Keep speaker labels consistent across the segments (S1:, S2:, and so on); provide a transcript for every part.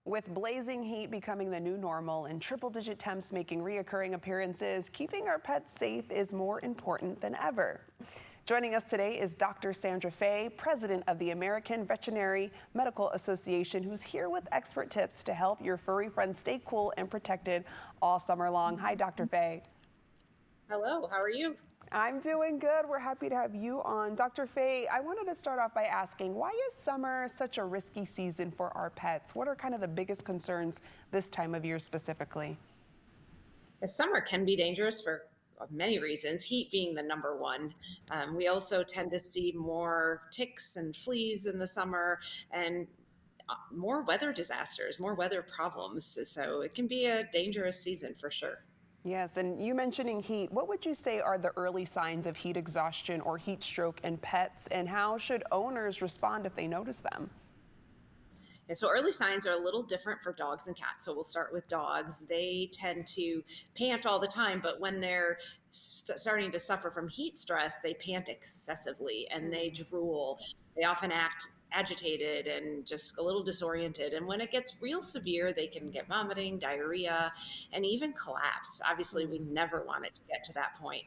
S1: With blazing heat becoming the new normal and triple-digit temps making reoccurring appearances, keeping our pets safe is more important than ever. Joining us today is Dr. Sandra Fay, president of the American Veterinary Medical Association, who's here with expert tips to help your furry friends stay cool and protected all summer long. Hi, Dr. Fay.
S2: Hello, how are you?
S1: I'm doing good. We're happy to have you on. Dr. Fay, I wanted to start off by asking, why is summer such a risky season for our pets? What are kind of the biggest concerns this time of year specifically?
S2: The summer can be dangerous for many reasons, heat being the number one. We also tend to see more ticks and fleas in the summer and more weather disasters, more weather problems. So it can be a dangerous season for sure.
S1: Yes, and you mentioning heat, what would you say are the early signs of heat exhaustion or heat stroke in pets, and how should owners respond if they notice them?
S2: And so early signs are a little different for dogs and cats. So we'll start with dogs. They tend to pant all the time, but when they're starting to suffer from heat stress, they pant excessively and they drool. They often act agitated and just a little disoriented. And when it gets real severe, they can get vomiting, diarrhea, and even collapse. Obviously, we never want it to get to that point.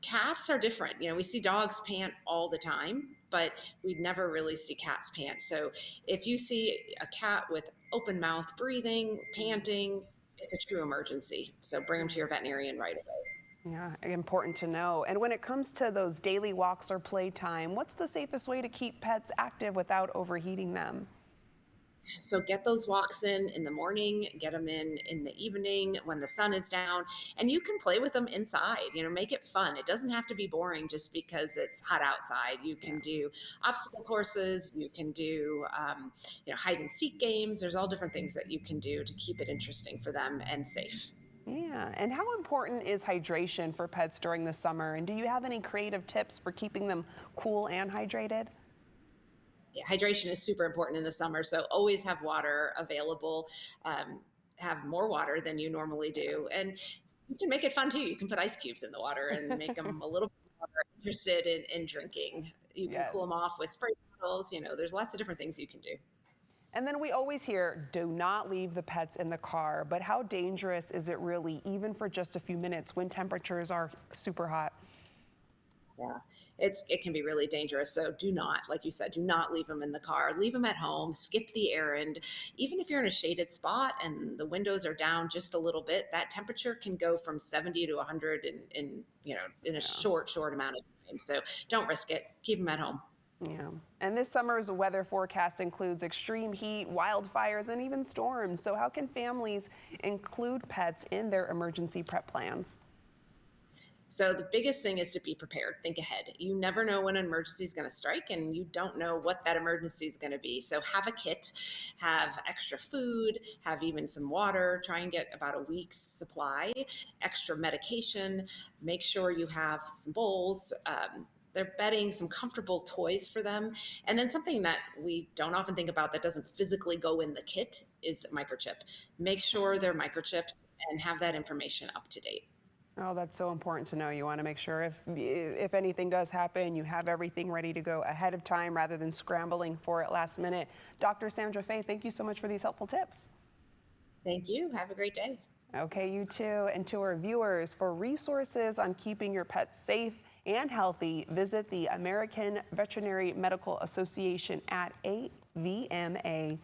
S2: Cats are different. We see dogs pant all the time, but we never really see cats pant. So if you see a cat with open mouth breathing, panting, it's a true emergency. So bring them to your veterinarian right away.
S1: Yeah, important to know. And when it comes to those daily walks or playtime, what's the safest way to keep pets active without overheating them?
S2: So get those walks in the morning, get them in the evening when the sun is down, and you can play with them inside. Make it fun. It doesn't have to be boring just because it's hot outside. You can do obstacle courses. You can do hide and seek games. There's all different things that you can do to keep it interesting for them and safe.
S1: Yeah, and how important is hydration for pets during the summer? And do you have any creative tips for keeping them cool and hydrated?
S2: Yeah, hydration is super important in the summer, so always have water available. Have more water than you normally do, and you can make it fun too. You can put ice cubes in the water and make them a little bit more interested in drinking. You can cool them
S1: Yes.
S2: off with spray bottles. There's lots of different things you can do.
S1: And then we always hear, do not leave the pets in the car. But how dangerous is it really, even for just a few minutes when temperatures are super hot?
S2: Yeah, it can be really dangerous. So do not, like you said, do not leave them in the car. Leave them at home. Skip the errand. Even if you're in a shaded spot and the windows are down just a little bit, that temperature can go from 70 to 100 in a short amount of time. So don't risk it. Keep them at home.
S1: Yeah. And this summer's weather forecast includes extreme heat, wildfires, and even storms. So how can families include pets in their emergency prep plans?
S2: So the biggest thing is to be prepared. Think ahead. You never know when an emergency is going to strike, and you don't know what that emergency is going to be. So have a kit, have extra food, have even some water. Try and get about a week's supply, extra medication. Make sure you have some bowls. Their bedding, some comfortable toys for them. And then something that we don't often think about that doesn't physically go in the kit is microchip. Make sure they're microchipped and have that information up to date.
S1: Oh, that's so important to know. You want to make sure if anything does happen, you have everything ready to go ahead of time rather than scrambling for it last minute. Dr. Sandra Fay, thank you so much for these helpful tips.
S2: Thank you. Have a great day.
S1: Okay, you too. And to our viewers, for resources on keeping your pets safe and healthy, visit the American Veterinary Medical Association at avma.org.